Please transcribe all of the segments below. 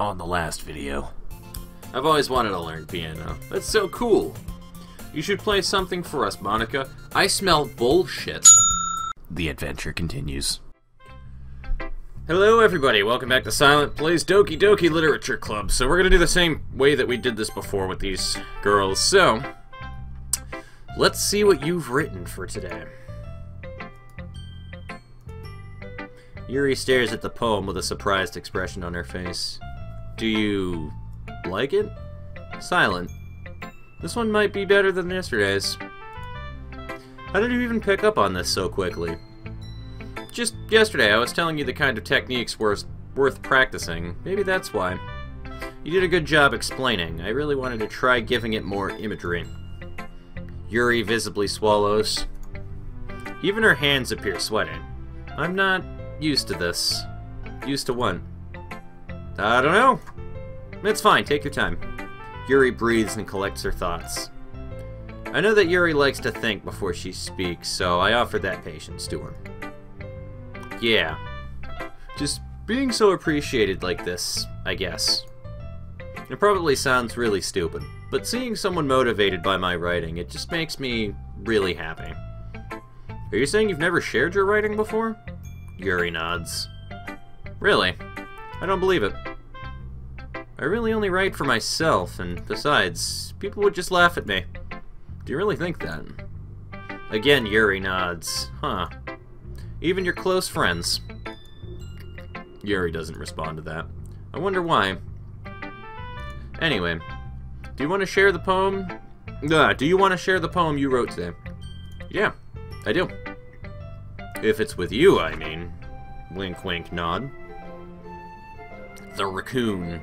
on the last video. I've always wanted to learn piano. That's so cool. You should play something for us, Monica. I smell bullshit. The adventure continues. Hello everybody, welcome back to Silent Plays Doki Doki Literature Club. So we're gonna do the same way that we did this before with these girls. So, let's see what you've written for today. Yuri stares at the poem with a surprised expression on her face. Do you like it? Silent. This one might be better than yesterday's. How did you even pick up on this so quickly? Just yesterday, I was telling you the kind of techniques worth practicing. Maybe that's why. You did a good job explaining. I really wanted to try giving it more imagery. Yuri visibly swallows. Even her hands appear sweating. I'm not used to this. Used to what? I don't know. It's fine, take your time. Yuri breathes and collects her thoughts. I know that Yuri likes to think before she speaks, so I offer that patience to her. Yeah. Just being so appreciated like this, I guess. It probably sounds really stupid, but seeing someone motivated by my writing, it just makes me really happy. Are you saying you've never shared your writing before? Yuri nods. Really? I don't believe it. I really only write for myself, and besides, people would just laugh at me. Do you really think that? Again, Yuri nods. Huh. Even your close friends. Yuri doesn't respond to that. I wonder why. Anyway, do you want to share the poem? Do you want to share the poem you wrote today? Yeah, I do. If it's with you, I mean. Wink, wink, nod. The raccoon.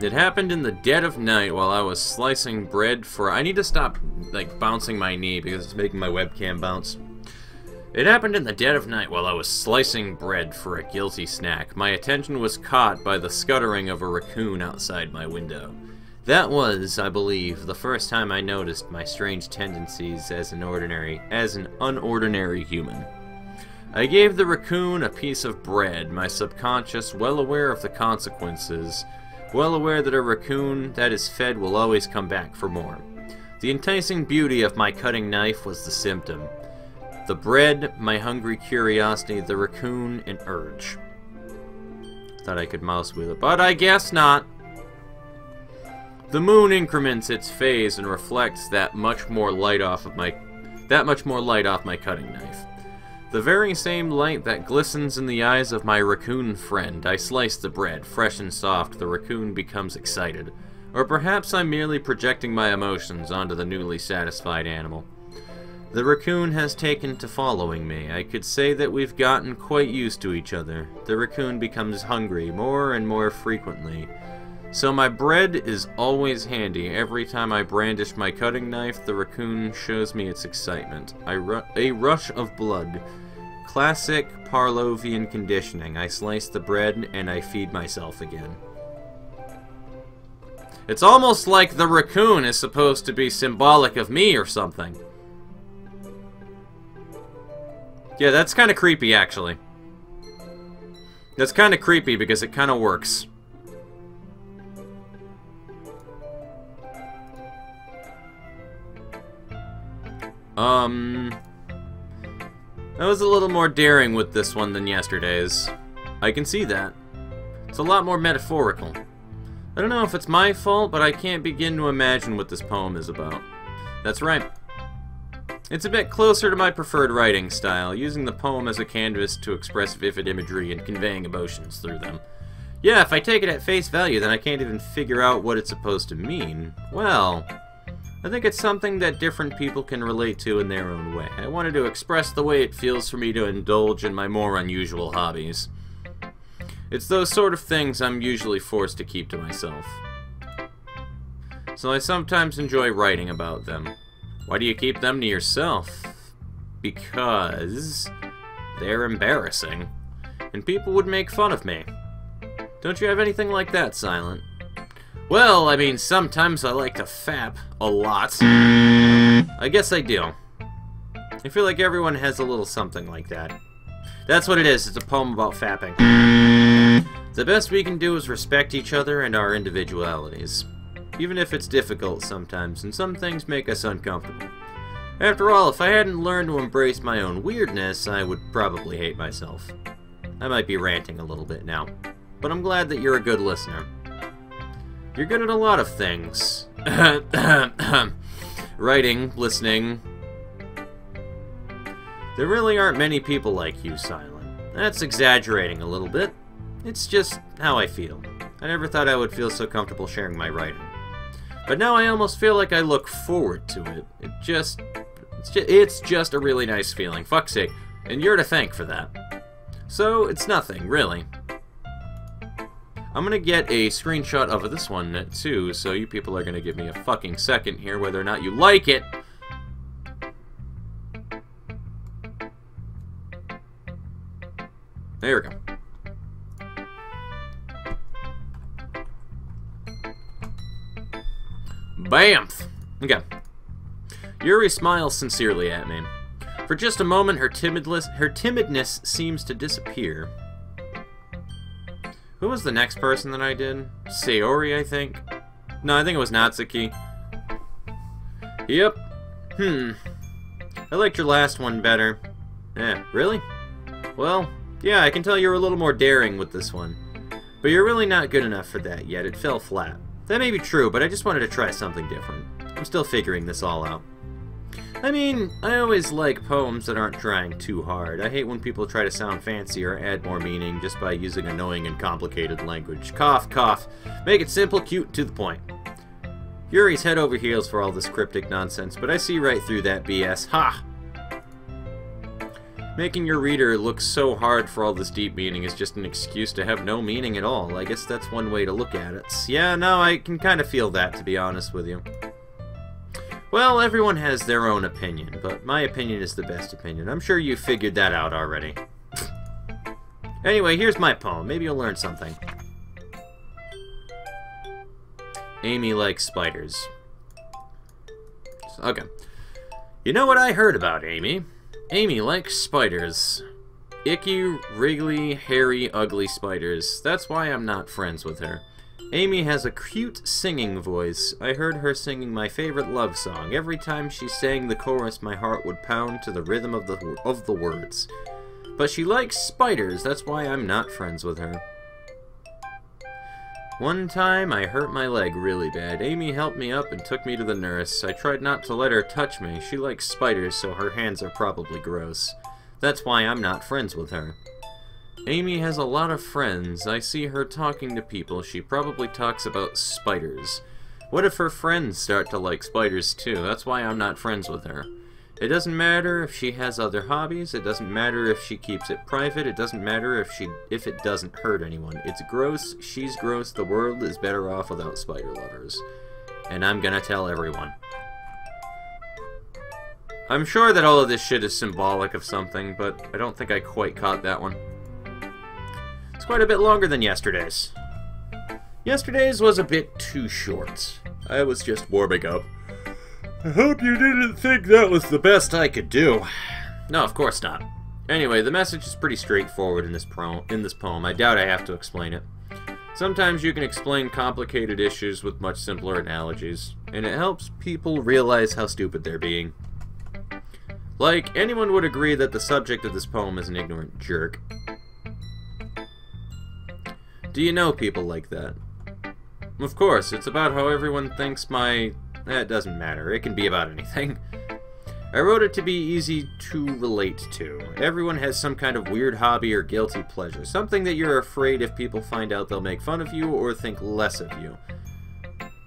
It happened in the dead of night while I was slicing bread for... I need to stop, like, bouncing my knee because it's making my webcam bounce. It happened in the dead of night while I was slicing bread for a guilty snack. My attention was caught by the scuttering of a raccoon outside my window. That was, I believe, the first time I noticed my strange tendencies as an unordinary human. I gave the raccoon a piece of bread, my subconscious well aware of the consequences, well aware that a raccoon that is fed will always come back for more. The enticing beauty of my cutting knife was the symptom. The bread, my hungry curiosity, the raccoon, an urge. Thought I could mouse wheel it, but I guess not. The moon increments its phase and reflects that much more light off my cutting knife. The very same light that glistens in the eyes of my raccoon friend. I slice the bread, fresh and soft. The raccoon becomes excited. Or perhaps I'm merely projecting my emotions onto the newly satisfied animal. The raccoon has taken to following me. I could say that we've gotten quite used to each other. The raccoon becomes hungry more and more frequently. So my bread is always handy. Every time I brandish my cutting knife, the raccoon shows me its excitement. A rush of blood. Classic Pavlovian conditioning. I slice the bread and I feed myself again. It's almost like the raccoon is supposed to be symbolic of me or something. Yeah, that's kind of creepy, actually. That's kind of creepy because it kind of works. I was a little more daring with this one than yesterday's. I can see that. It's a lot more metaphorical. I don't know if it's my fault, but I can't begin to imagine what this poem is about. That's right. It's a bit closer to my preferred writing style, using the poem as a canvas to express vivid imagery and conveying emotions through them. Yeah, if I take it at face value, then I can't even figure out what it's supposed to mean. Well, I think it's something that different people can relate to in their own way. I wanted to express the way it feels for me to indulge in my more unusual hobbies. It's those sort of things I'm usually forced to keep to myself. So I sometimes enjoy writing about them. Why do you keep them to yourself? Because they're embarrassing, and people would make fun of me. Don't you have anything like that, Silent? Well, I mean, sometimes I like to fap a lot. I guess I do. I feel like everyone has a little something like that. That's what it is. It's a poem about fapping. The best we can do is respect each other and our individualities. Even if it's difficult sometimes, and some things make us uncomfortable. After all, if I hadn't learned to embrace my own weirdness, I would probably hate myself. I might be ranting a little bit now, but I'm glad that you're a good listener. You're good at a lot of things. Writing, listening. There really aren't many people like you, Silent. That's exaggerating a little bit. It's just how I feel. I never thought I would feel so comfortable sharing my writing. But now I almost feel like I look forward to it. It's just a really nice feeling. Fuck's sake. And you're to thank for that. So, it's nothing, really. I'm gonna get a screenshot of this one, too, so you people are gonna give me a fucking second here, whether or not you like it. There we go. Bamf! Okay. Yuri smiles sincerely at me. For just a moment, her timidness seems to disappear. Who was the next person that I did? Sayori, I think? No, I think it was Natsuki. Yep. I liked your last one better. Eh, really? Well, yeah, I can tell you're a little more daring with this one. But you're really not good enough for that yet. It fell flat. That may be true, but I just wanted to try something different. I'm still figuring this all out. I mean, I always like poems that aren't trying too hard. I hate when people try to sound fancy or add more meaning just by using annoying and complicated language. Cough, cough. Make it simple, cute, and to the point. Yuri's head over heels for all this cryptic nonsense, but I see right through that BS. Ha! Making your reader look so hard for all this deep meaning is just an excuse to have no meaning at all. I guess that's one way to look at it. Yeah, no, I can kind of feel that, to be honest with you. Well, everyone has their own opinion, but my opinion is the best opinion. I'm sure you figured that out already. Anyway, here's my poem. Maybe you'll learn something. Amy likes spiders. Okay. You know what I heard about Amy? Amy likes spiders. Icky, wriggly, hairy, ugly spiders. That's why I'm not friends with her. Amy has a cute singing voice. I heard her singing my favorite love song. Every time she sang the chorus, my heart would pound to the rhythm of the words. But she likes spiders. That's why I'm not friends with her. One time, I hurt my leg really bad. Amy helped me up and took me to the nurse. I tried not to let her touch me. She likes spiders, so her hands are probably gross. That's why I'm not friends with her. Amy has a lot of friends. I see her talking to people. She probably talks about spiders. What if her friends start to like spiders too? That's why I'm not friends with her. It doesn't matter if she has other hobbies. It doesn't matter if she keeps it private. It doesn't matter if it doesn't hurt anyone. It's gross. She's gross. The world is better off without spider lovers. And I'm gonna tell everyone. I'm sure that all of this shit is symbolic of something, but I don't think I quite caught that one. It's quite a bit longer than yesterday's. Yesterday's was a bit too short. I was just warming up. I hope you didn't think that was the best I could do. No, of course not. Anyway, the message is pretty straightforward in this poem. I doubt I have to explain it. Sometimes you can explain complicated issues with much simpler analogies, and it helps people realize how stupid they're being. Like, anyone would agree that the subject of this poem is an ignorant jerk. Do you know people like that? Of course, it's about how everyone thinks it doesn't matter. It can be about anything. I wrote it to be easy to relate to. Everyone has some kind of weird hobby or guilty pleasure. Something that you're afraid if people find out they'll make fun of you or think less of you.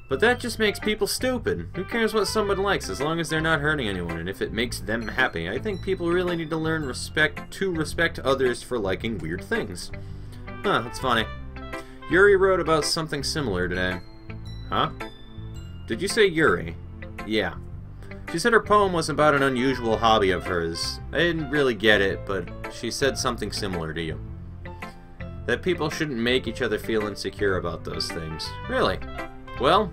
But that just makes people stupid. Who cares what someone likes as long as they're not hurting anyone and if it makes them happy? I think people really need to learn to respect others for liking weird things. Huh, that's funny. Yuri wrote about something similar today. Huh? Did you say Yuri? Yeah. She said her poem was about an unusual hobby of hers. I didn't really get it, but she said something similar to you. That people shouldn't make each other feel insecure about those things. Really? Well,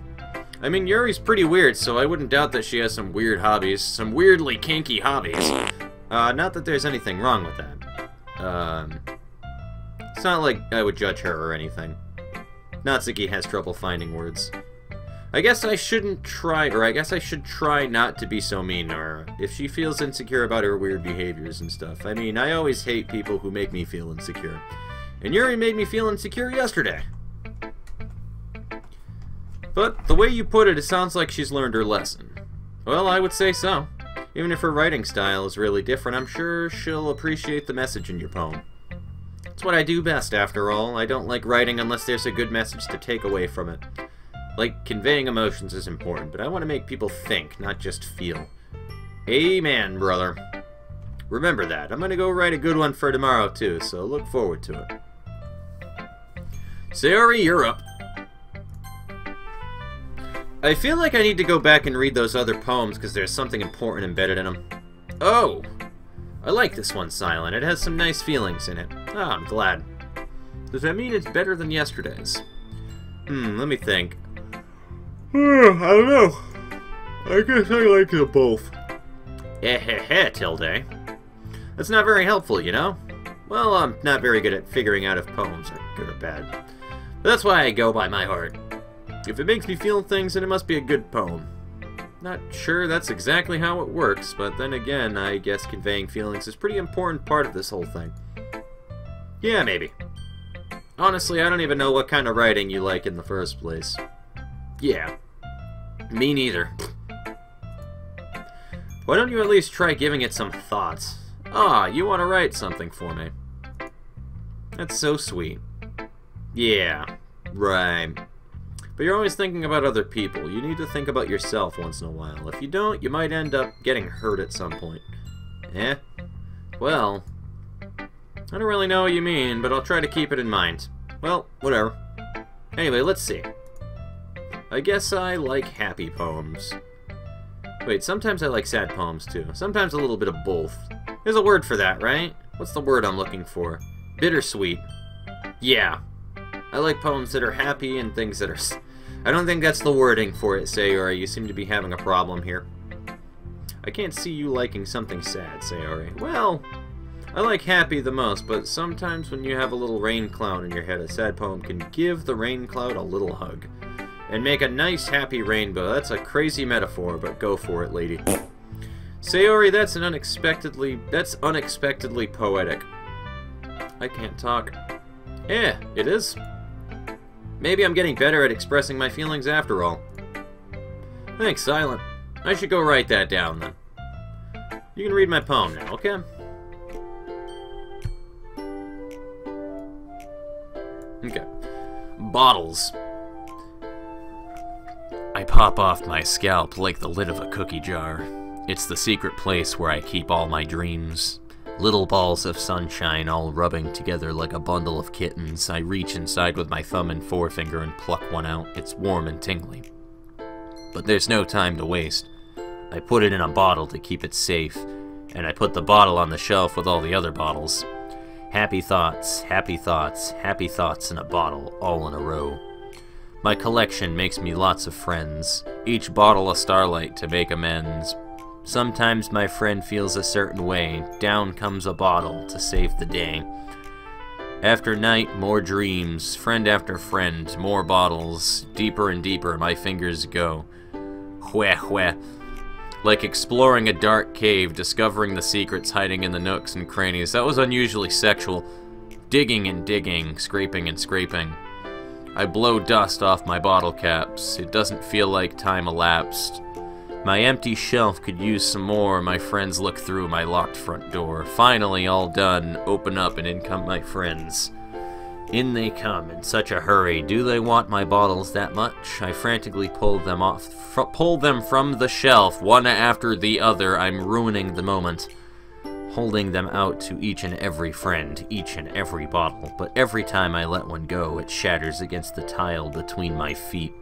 I mean, Yuri's pretty weird, so I wouldn't doubt that she has some weird hobbies. Some weirdly kinky hobbies. Not that there's anything wrong with that. It's not like I would judge her or anything. Natsuki has trouble finding words. I guess I shouldn't try, or I guess I should try not to be so mean to her, if she feels insecure about her weird behaviors and stuff. I mean, I always hate people who make me feel insecure. And Yuri made me feel insecure yesterday. But the way you put it, it sounds like she's learned her lesson. Well, I would say so. Even if her writing style is really different, I'm sure she'll appreciate the message in your poem. It's what I do best, after all. I don't like writing unless there's a good message to take away from it. Like, conveying emotions is important, but I want to make people think, not just feel. Amen, brother. Remember that. I'm going to go write a good one for tomorrow, too, so look forward to it. Sayori, you're up. I feel like I need to go back and read those other poems because there's something important embedded in them. Oh! I like this one, Silent. It has some nice feelings in it. Ah, I'm glad. Does that mean it's better than yesterday's? Let me think. I don't know. I guess I like them both. Tilde. That's not very helpful, you know? Well, I'm not very good at figuring out if poems are good or bad. But that's why I go by my heart. If it makes me feel things, then it must be a good poem. Not sure that's exactly how it works, but then again, I guess conveying feelings is a pretty important part of this whole thing. Yeah, maybe. Honestly, I don't even know what kind of writing you like in the first place. Yeah. Me neither. Why don't you at least try giving it some thoughts? Ah, you want to write something for me. That's so sweet. Yeah, right. But you're always thinking about other people. You need to think about yourself once in a while. If you don't, you might end up getting hurt at some point. Eh? Well, I don't really know what you mean, but I'll try to keep it in mind. Well, whatever. Anyway, let's see. I guess I like happy poems. Wait, sometimes I like sad poems too. Sometimes a little bit of both. There's a word for that, right? What's the word I'm looking for? Bittersweet. Yeah. I like poems that are happy and things that are... I don't think that's the wording for it, Sayori. You seem to be having a problem here. I can't see you liking something sad, Sayori. Well, I like happy the most, but sometimes when you have a little rain cloud in your head, a sad poem can give the rain cloud a little hug. And make a nice happy rainbow. That's a crazy metaphor, but go for it, lady. Sayori, that's unexpectedly poetic. I can't talk. Yeah, it is. Maybe I'm getting better at expressing my feelings after all. Thanks, Silent. I should go write that down, then. You can read my poem now, okay? Okay. Bottles. I pop off my scalp like the lid of a cookie jar. It's the secret place where I keep all my dreams. Little balls of sunshine all rubbing together like a bundle of kittens. I reach inside with my thumb and forefinger and pluck one out. It's warm and tingly. But there's no time to waste. I put it in a bottle to keep it safe, and I put the bottle on the shelf with all the other bottles. Happy thoughts, happy thoughts, happy thoughts in a bottle, all in a row. My collection makes me lots of friends, each bottle a starlight to make amends. Sometimes my friend feels a certain way, down comes a bottle to save the day. After night, more dreams, friend after friend, more bottles, deeper and deeper my fingers go. Hweh hweh. Like exploring a dark cave, discovering the secrets hiding in the nooks and crannies. That was unusually sexual. Digging and digging, scraping and scraping. I blow dust off my bottle caps. It doesn't feel like time elapsed. My empty shelf could use some more. My friends look through my locked front door. Finally, all done. Open up and in come my friends. In they come in such a hurry. Do they want my bottles that much? I frantically pull them from the shelf, one after the other. I'm ruining the moment. Holding them out to each and every friend, each and every bottle. But every time I let one go, it shatters against the tile between my feet.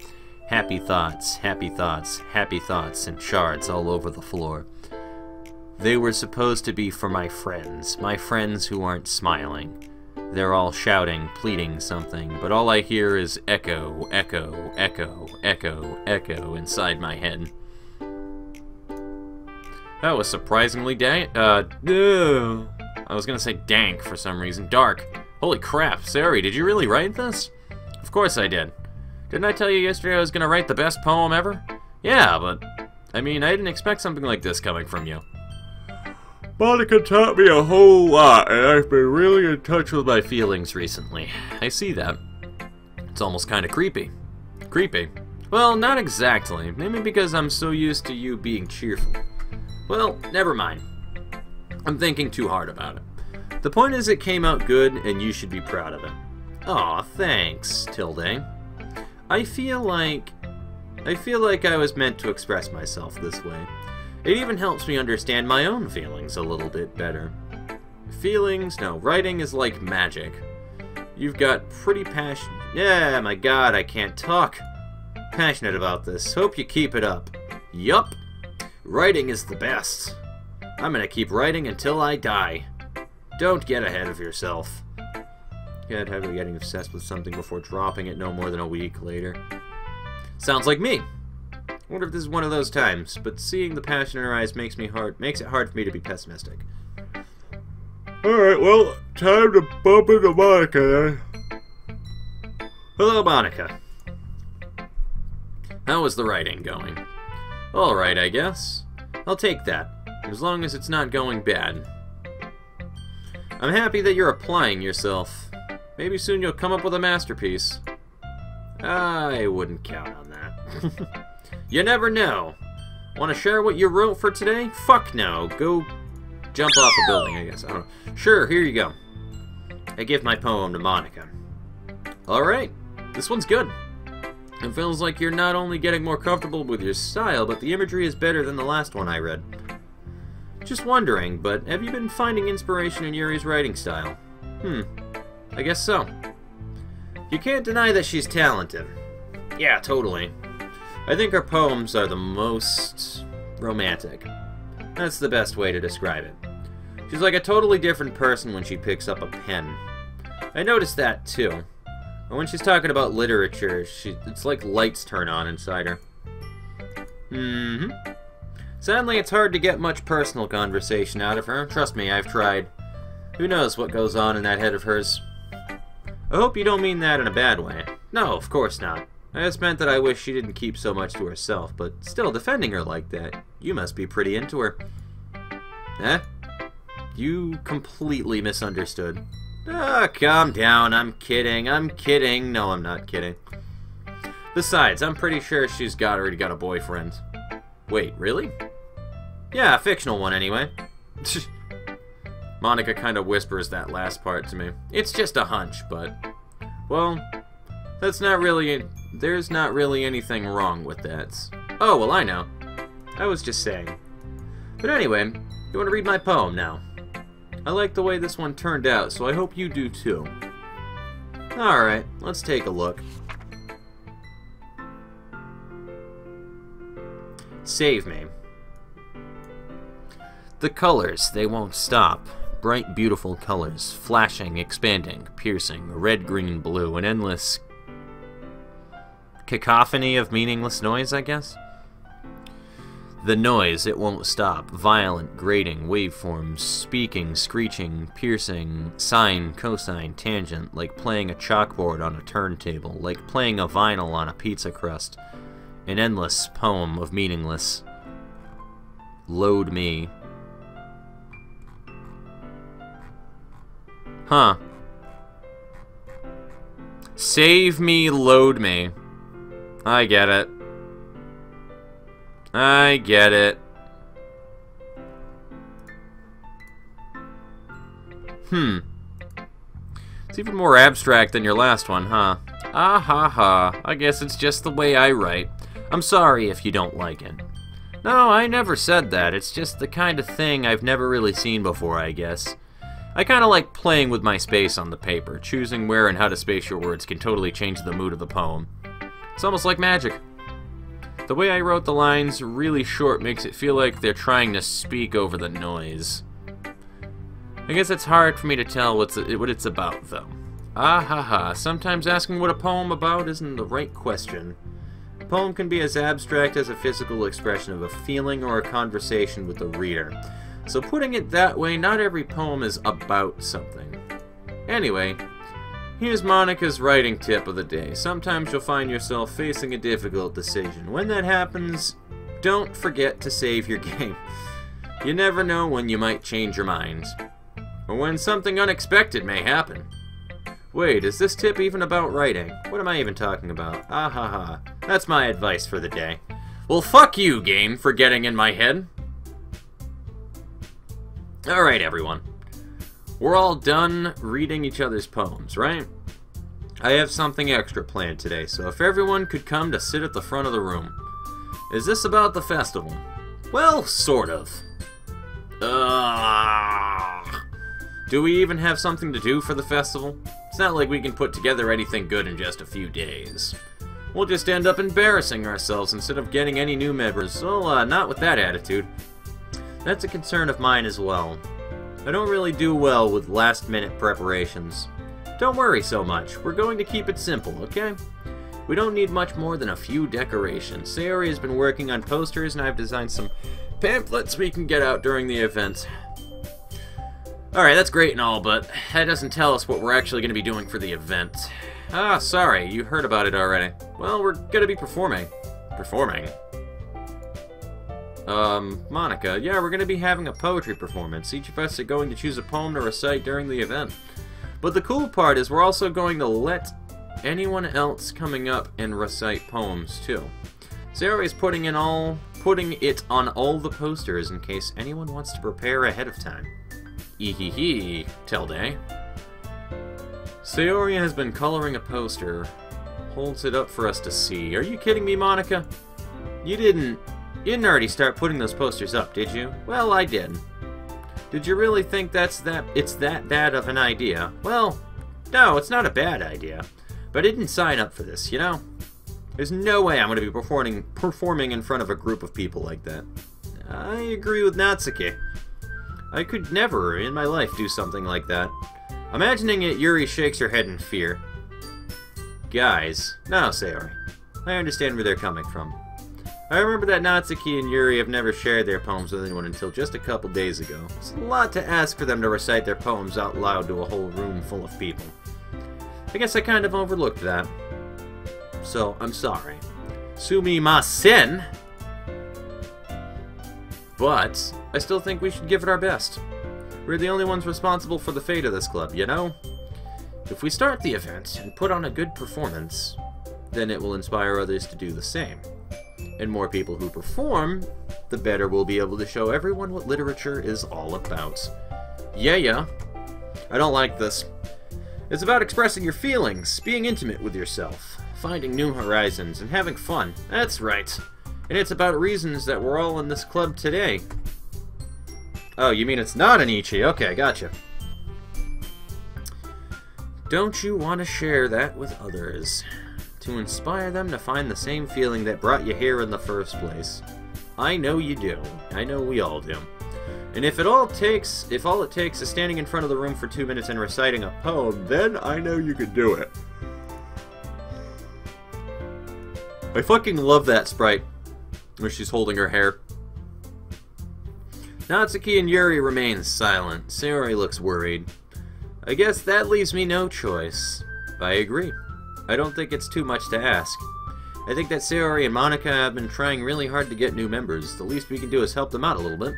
Happy thoughts, happy thoughts, happy thoughts, and shards all over the floor. They were supposed to be for my friends who aren't smiling. They're all shouting, pleading something, but all I hear is echo, echo, echo, echo, echo inside my head. That was surprisingly I was gonna say dank for some reason. Dark. Holy crap, Sari, did you really write this? Of course I did. Didn't I tell you yesterday I was gonna write the best poem ever? Yeah, but, I mean, I didn't expect something like this coming from you. Monica taught me a whole lot, and I've been really in touch with my feelings recently. I see that. It's almost kind of creepy. Creepy? Well, not exactly. Maybe because I'm so used to you being cheerful. Well, never mind. I'm thinking too hard about it. The point is it came out good, and you should be proud of it. Aw, thanks, Tilde. I feel like I was meant to express myself this way. It even helps me understand my own feelings a little bit better. Feelings? No, writing is like magic. You've got pretty passion. Yeah, my god, I can't talk. Passionate about this. Hope you keep it up. Yup. Writing is the best. I'm gonna keep writing until I die. Don't get ahead of yourself. Get ahead of getting obsessed with something before dropping it no more than a week later. Sounds like me. I wonder if this is one of those times, but seeing the passion in her eyes makes it hard for me to be pessimistic. Alright, well, time to bump into Monica then. Hello, Monica. How is the writing going? Alright, I guess. I'll take that, as long as it's not going bad. I'm happy that you're applying yourself. Maybe soon you'll come up with a masterpiece. I wouldn't count on that. You never know. Want to share what you wrote for today? Fuck no. Go jump off a building, I guess. I don't know. Sure, here you go. I give my poem to Monica. Alright, this one's good. It feels like you're not only getting more comfortable with your style, but the imagery is better than the last one I read. Just wondering, but have you been finding inspiration in Yuri's writing style? I guess so. You can't deny that she's talented. Yeah, totally. I think her poems are the most romantic. That's the best way to describe it. She's like a totally different person when she picks up a pen. I noticed that too. And when she's talking about literature, it's like lights turn on inside her. Sadly, it's hard to get much personal conversation out of her. Trust me, I've tried. Who knows what goes on in that head of hers. I hope you don't mean that in a bad way. No, of course not. I just meant that I wish she didn't keep so much to herself, but still defending her like that, you must be pretty into her. Eh? You completely misunderstood. Ah, calm down, I'm kidding, No, I'm not kidding. Besides, I'm pretty sure she's already got a boyfriend. Wait, really? Yeah, a fictional one anyway. Monica kind of whispers that last part to me. It's just a hunch, but... well, there's not really anything wrong with that. Oh, well, I know. I was just saying. But anyway, you want to read my poem now? I like the way this one turned out, so I hope you do too. Alright, let's take a look. Save me. The colors, they won't stop. Bright, beautiful colors, flashing, expanding, piercing, red, green, blue, an endless cacophony of meaningless noise, I guess? The noise, it won't stop. Violent, grating, waveforms, speaking, screeching, piercing, sine, cosine, tangent, like playing a chalkboard on a turntable, like playing a vinyl on a pizza crust. An endless poem of meaningless. Load me. Huh. Save me, load me. I get it. I get it. It's even more abstract than your last one, huh? Ah ha ha. I guess it's just the way I write. I'm sorry if you don't like it. No, I never said that. It's just the kind of thing I've never really seen before, I guess. I kind of like playing with my space on the paper. Choosing where and how to space your words can totally change the mood of the poem. It's almost like magic. The way I wrote the lines really short makes it feel like they're trying to speak over the noise. I guess it's hard for me to tell what it's about, though. Ah ha ha. Sometimes asking what a poem about isn't the right question. A poem can be as abstract as a physical expression of a feeling or a conversation with the reader. So putting it that way, not every poem is about something. Anyway, here's Monica's writing tip of the day. Sometimes you'll find yourself facing a difficult decision. When that happens, don't forget to save your game. You never know when you might change your mind, or when something unexpected may happen. Wait, is this tip even about writing? What am I even talking about? Ah ha ha. That's my advice for the day. Well, fuck you, game, for getting in my head. Alright, everyone. We're all done reading each other's poems, right? I have something extra planned today, so if everyone could come to sit at the front of the room. Is this about the festival? Well, sort of. Do we even have something to do for the festival? It's not like we can put together anything good in just a few days. We'll just end up embarrassing ourselves instead of getting any new members. Well, not with that attitude. That's a concern of mine as well. I don't really do well with last-minute preparations. Don't worry so much. We're going to keep it simple, okay? We don't need much more than a few decorations. Sayori has been working on posters, and I've designed some pamphlets we can get out during the event. Alright, that's great and all, but that doesn't tell us what we're actually going to be doing for the event. Ah, sorry, you heard about it already. Well, we're going to be performing. Performing? Monica, yeah, we're going to be having a poetry performance. Each of us are going to choose a poem to recite during the event. But the cool part is we're also going to let anyone else coming up and recite poems, too. Sayori's putting it on all the posters in case anyone wants to prepare ahead of time. Ehehe, Tilde. Sayori has been coloring a poster. Holds it up for us to see. Are you kidding me, Monica? You didn't already start putting those posters up, did you? Well, I did. Did you really think it's that bad of an idea? Well, no, it's not a bad idea. But I didn't sign up for this, you know? There's no way I'm going to be performing in front of a group of people like that. I agree with Natsuki. I could never in my life do something like that. Imagining it, Yuri shakes her head in fear. Guys, no, Sayori. I understand where they're coming from. I remember that Natsuki and Yuri have never shared their poems with anyone until just a couple days ago. It's a lot to ask for them to recite their poems out loud to a whole room full of people. I guess I kind of overlooked that. So, I'm sorry. Sumimasen! But I still think we should give it our best. We're the only ones responsible for the fate of this club, you know? If we start the event and put on a good performance, then it will inspire others to do the same. And more people who perform, the better we'll be able to show everyone what literature is all about. Yeah. I don't like this. It's about expressing your feelings, being intimate with yourself, finding new horizons, and having fun. That's right. And it's about reasons that we're all in this club today. Oh, you mean it's not an Ichi? Okay, gotcha. Don't you want to share that with others? To inspire them to find the same feeling that brought you here in the first place. I know you do. I know we all do. And if all it takes is standing in front of the room for 2 minutes and reciting a poem, then I know you could do it. I fucking love that sprite where she's holding her hair. Natsuki and Yuri remain silent. Sayori looks worried. I guess that leaves me no choice. I agree. I don't think it's too much to ask. I think that Sayori and Monica have been trying really hard to get new members. The least we can do is help them out a little bit.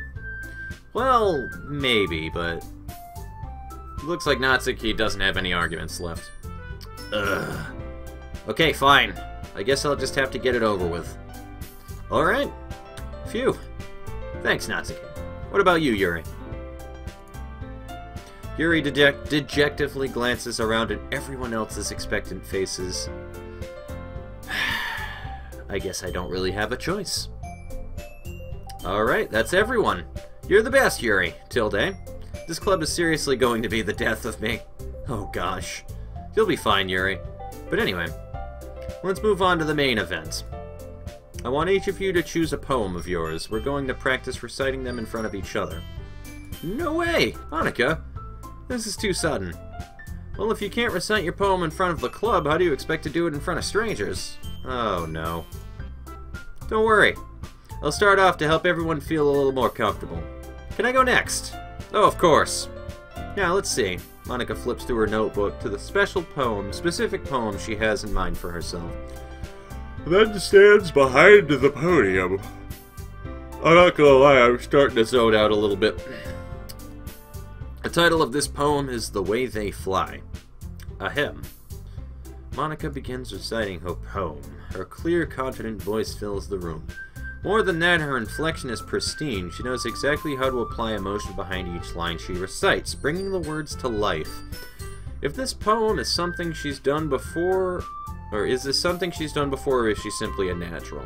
Well, maybe, but it looks like Natsuki doesn't have any arguments left. Ugh. Okay, fine. I guess I'll just have to get it over with. Alright. Phew. Thanks, Natsuki. What about you, Yuri? Yuri dejectively glances around at everyone else's expectant faces. I guess I don't really have a choice. Alright, that's everyone. You're the best, Yuri. Tilde. This club is seriously going to be the death of me. Oh gosh. You'll be fine, Yuri. But anyway, let's move on to the main event. I want each of you to choose a poem of yours. We're going to practice reciting them in front of each other. No way! Monica! This is too sudden. Well, if you can't recite your poem in front of the club, how do you expect to do it in front of strangers? Oh, no. Don't worry. I'll start off to help everyone feel a little more comfortable. Can I go next? Oh, of course. Now, let's see. Monica flips through her notebook to the specific poem she has in mind for herself. Then stands behind the podium. I'm not gonna lie, I'm starting to zone out a little bit. The title of this poem is The Way They Fly. Ahem. Monica begins reciting her poem. Her clear, confident voice fills the room. More than that, her inflection is pristine. She knows exactly how to apply emotion behind each line she recites, bringing the words to life. If this poem is something she's done before, or is this something she's done before, or is she simply a natural?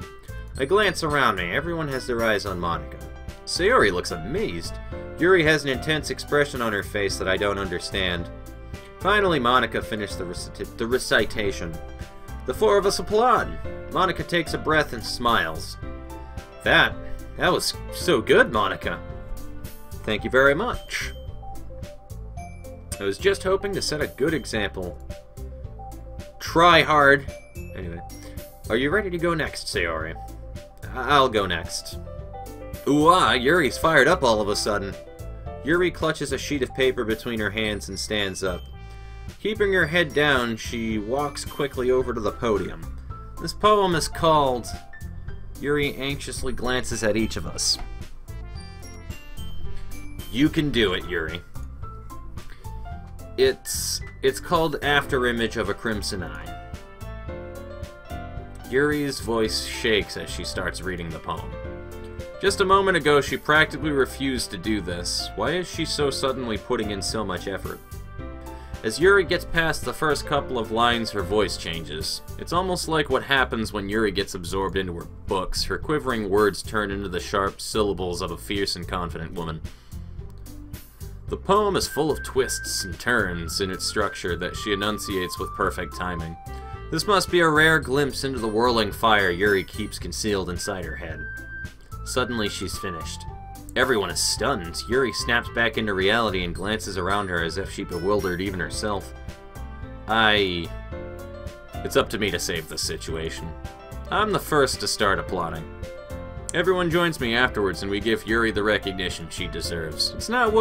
I glance around me. Everyone has their eyes on Monica. Sayori looks amazed. Yuri has an intense expression on her face that I don't understand. Finally, Monica finished the recitation. The four of us applaud. Monica takes a breath and smiles. That was so good, Monica. Thank you very much. I was just hoping to set a good example. Try hard. Anyway, are you ready to go next, Sayori? I'll go next. Ooh-ah, Yuri's fired up all of a sudden. Yuri clutches a sheet of paper between her hands and stands up. Keeping her head down, she walks quickly over to the podium. This poem is called... Yuri anxiously glances at each of us. You can do it, Yuri. It's called After Image of a Crimson Eye. Yuri's voice shakes as she starts reading the poem. Just a moment ago, she practically refused to do this. Why is she so suddenly putting in so much effort? As Yuri gets past the first couple of lines, her voice changes. It's almost like what happens when Yuri gets absorbed into her books. Her quivering words turn into the sharp syllables of a fierce and confident woman. The poem is full of twists and turns in its structure that she enunciates with perfect timing. This must be a rare glimpse into the whirling fire Yuri keeps concealed inside her head. Suddenly, she's finished. Everyone is stunned. Yuri snaps back into reality and glances around her as if she bewildered even herself. It's up to me to save this situation. I'm the first to start applauding. Everyone joins me afterwards and we give Yuri the recognition she deserves. It's not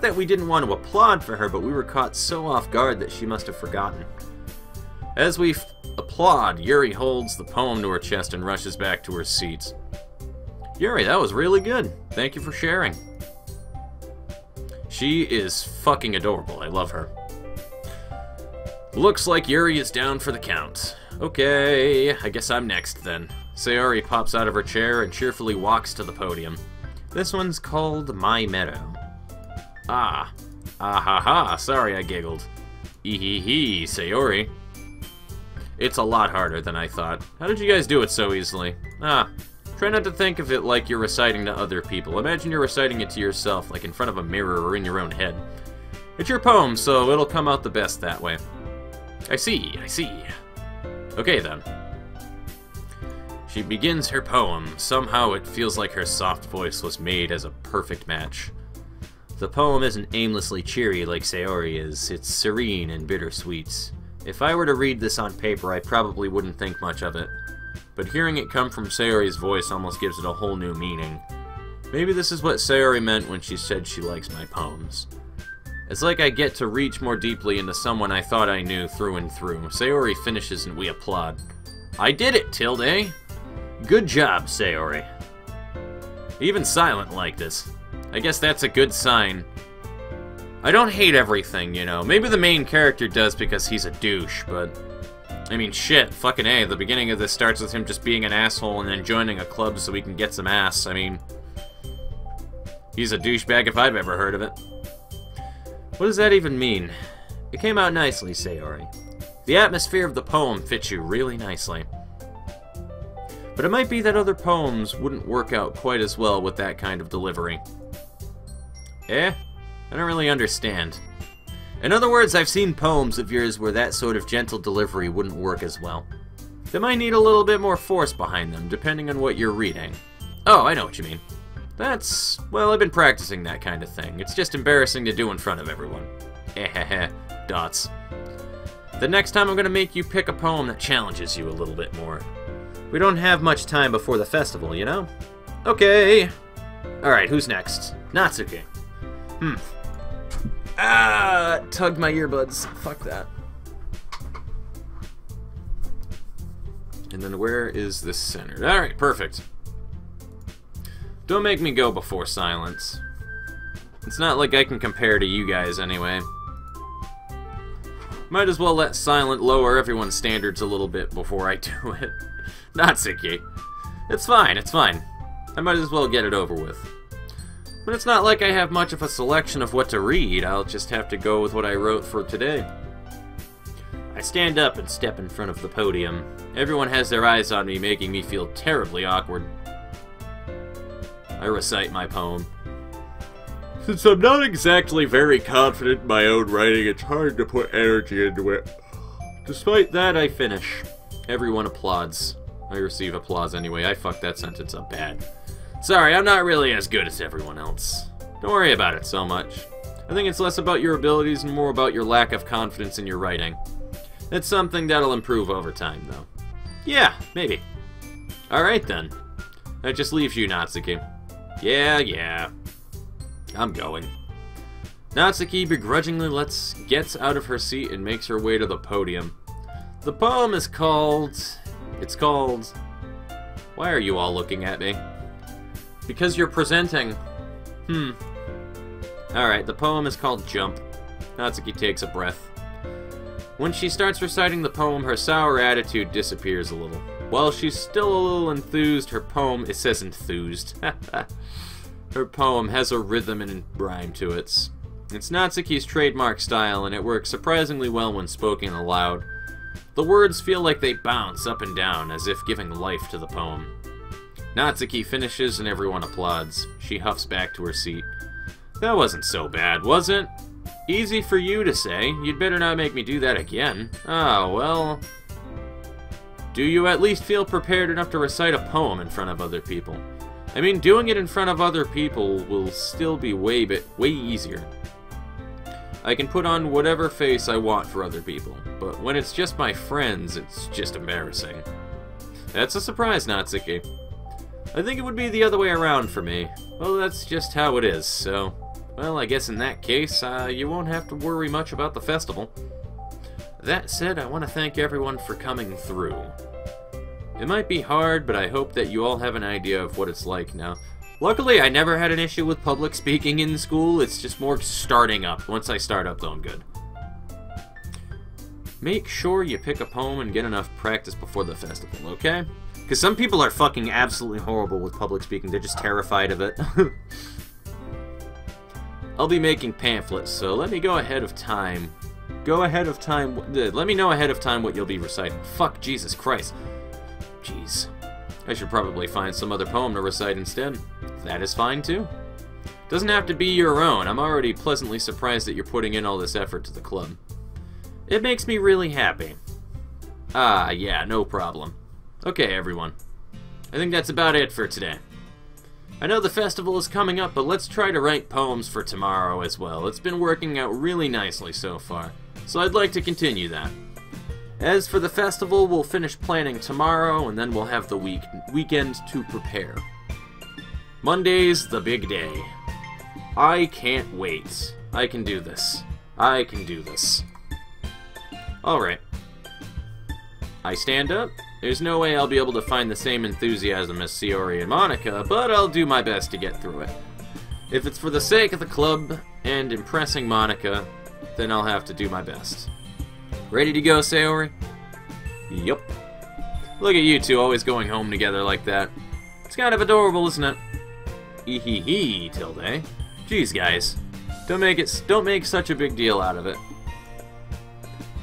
that we didn't want to applaud for her, but we were caught so off guard that she must have forgotten. As we applaud, Yuri holds the poem to her chest and rushes back to her seat. Yuri, that was really good. Thank you for sharing. She is fucking adorable. I love her. Looks like Yuri is down for the count. Okay, I guess I'm next then. Sayori pops out of her chair and cheerfully walks to the podium. This one's called My Meadow. Ah ha ha, sorry I giggled. Ee-hee-hee, Sayori. It's a lot harder than I thought. How did you guys do it so easily? Try not to think of it like you're reciting to other people. Imagine you're reciting it to yourself, like in front of a mirror or in your own head. It's your poem, so it'll come out the best that way. I see. Okay then. She begins her poem. Somehow it feels like her soft voice was made as a perfect match. The poem isn't aimlessly cheery like Sayori is. It's serene and bittersweet. If I were to read this on paper, I probably wouldn't think much of it. But hearing it come from Sayori's voice almost gives it a whole new meaning. Maybe this is what Sayori meant when she said she likes my poems. It's like I get to reach more deeply into someone I thought I knew through and through. Sayori finishes and we applaud. I did it, Tilde! Good job, Sayori. Even Silent liked this. I guess that's a good sign. I don't hate everything, you know. Maybe the main character does because he's a douche, but... I mean, shit, fucking A, the beginning of this starts with him just being an asshole and then joining a club so he can get some ass. I mean, he's a douchebag if I've ever heard of it. What does that even mean? It came out nicely, Sayori. The atmosphere of the poem fits you really nicely. But it might be that other poems wouldn't work out quite as well with that kind of delivery. I don't really understand. In other words, I've seen poems of yours where that sort of gentle delivery wouldn't work as well. They might need a little bit more force behind them, depending on what you're reading. Oh, I know what you mean. Well, I've been practicing that kind of thing. It's just embarrassing to do in front of everyone. Dots. The next time I'm gonna make you pick a poem that challenges you a little bit more. We don't have much time before the festival, you know? Okay. Alright, who's next? Natsuki. Ah! Tugged my earbuds. Fuck that. And then where is this centered? Alright, perfect. Don't make me go before silence. It's not like I can compare to you guys anyway. Might as well let silent lower everyone's standards a little bit before I do it. Natsuki. It's fine, it's fine. I might as well get it over with. But it's not like I have much of a selection of what to read. I'll just have to go with what I wrote for today. I stand up and step in front of the podium. Everyone has their eyes on me, making me feel terribly awkward. I recite my poem. Since I'm not exactly very confident in my own writing, it's hard to put energy into it. Despite that, I finish. Everyone applauds. I receive applause anyway. I fucked that sentence up bad. Sorry, I'm not really as good as everyone else. Don't worry about it so much. I think it's less about your abilities and more about your lack of confidence in your writing. It's something that'll improve over time, though. Yeah, maybe. Alright then. That just leaves you, Natsuki. Yeah. I'm going. Natsuki begrudgingly gets out of her seat and makes her way to the podium. The poem is called... It's called... Why are you all looking at me? Because you're presenting... Alright, the poem is called Jump. Natsuki takes a breath. When she starts reciting the poem, her sour attitude disappears a little. While she's still a little enthused, her poem... It says enthused. Her poem has a rhythm and rhyme to it. It's Natsuki's trademark style, and it works surprisingly well when spoken aloud. The words feel like they bounce up and down, as if giving life to the poem. Natsuki finishes and everyone applauds. She huffs back to her seat. That wasn't so bad, was it? Easy for you to say. You'd better not make me do that again. Oh, well... Do you at least feel prepared enough to recite a poem in front of other people? I mean, doing it in front of other people will still be way easier. I can put on whatever face I want for other people, but when it's just my friends, it's just embarrassing. That's a surprise, Natsuki. I think it would be the other way around for me. Well, that's just how it is, so... Well, I guess in that case, you won't have to worry much about the festival. That said, I want to thank everyone for coming through. It might be hard, but I hope that you all have an idea of what it's like now. Luckily, I never had an issue with public speaking in school. It's just more starting up. Once I start up, though, I'm good. Make sure you pick a poem and get enough practice before the festival, okay? Because some people are fucking absolutely horrible with public speaking. They're just terrified of it. I'll be making pamphlets, so let me go ahead of time. Let me know ahead of time what you'll be reciting. Fuck, Jesus Christ. Jeez. I should probably find some other poem to recite instead. That is fine, too. Doesn't have to be your own. I'm already pleasantly surprised that you're putting in all this effort to the club. It makes me really happy. Ah, yeah, no problem. Okay, everyone. I think that's about it for today. I know the festival is coming up, but let's try to write poems for tomorrow as well. It's been working out really nicely so far, so I'd like to continue that. As for the festival, we'll finish planning tomorrow, and then we'll have the weekend to prepare. Monday's the big day. I can't wait. I can do this. I can do this. Alright. I stand up. There's no way I'll be able to find the same enthusiasm as Sayori and Monica, but I'll do my best to get through it. If it's for the sake of the club and impressing Monica, then I'll have to do my best. Ready to go, Sayori? Yup. Look at you two always going home together like that. It's kind of adorable, isn't it? Hee Tilde. Jeez, guys. Don't make such a big deal out of it.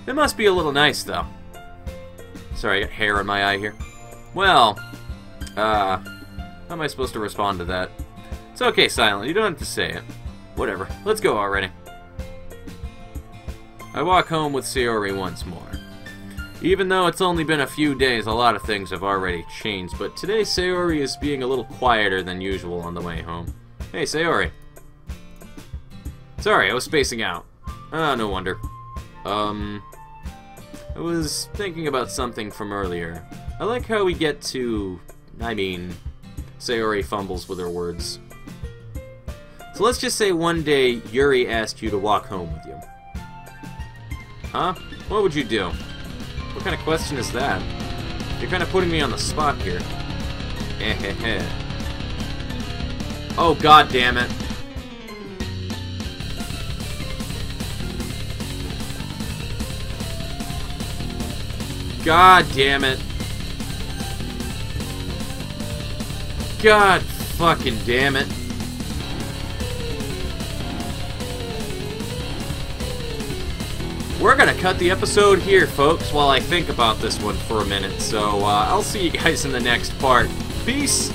It must be a little nice, though. Sorry, I got hair in my eye here. Well, how am I supposed to respond to that? It's okay, Silent. You don't have to say it. Whatever. Let's go already. I walk home with Sayori once more. Even though it's only been a few days, a lot of things have already changed, but today Sayori is being a little quieter than usual on the way home. Hey, Sayori. Sorry, I was spacing out. Ah, no wonder. I was thinking about something from earlier. I like how we get to... Sayori fumbles with her words. So let's just say one day Yuri asked you to walk home with you. Huh? What would you do? What kind of question is that? You're kind of putting me on the spot here. Eh. Oh, god damn it. God damn it. God fucking damn it. We're gonna cut the episode here, folks, while I think about this one for a minute. So, I'll see you guys in the next part. Peace!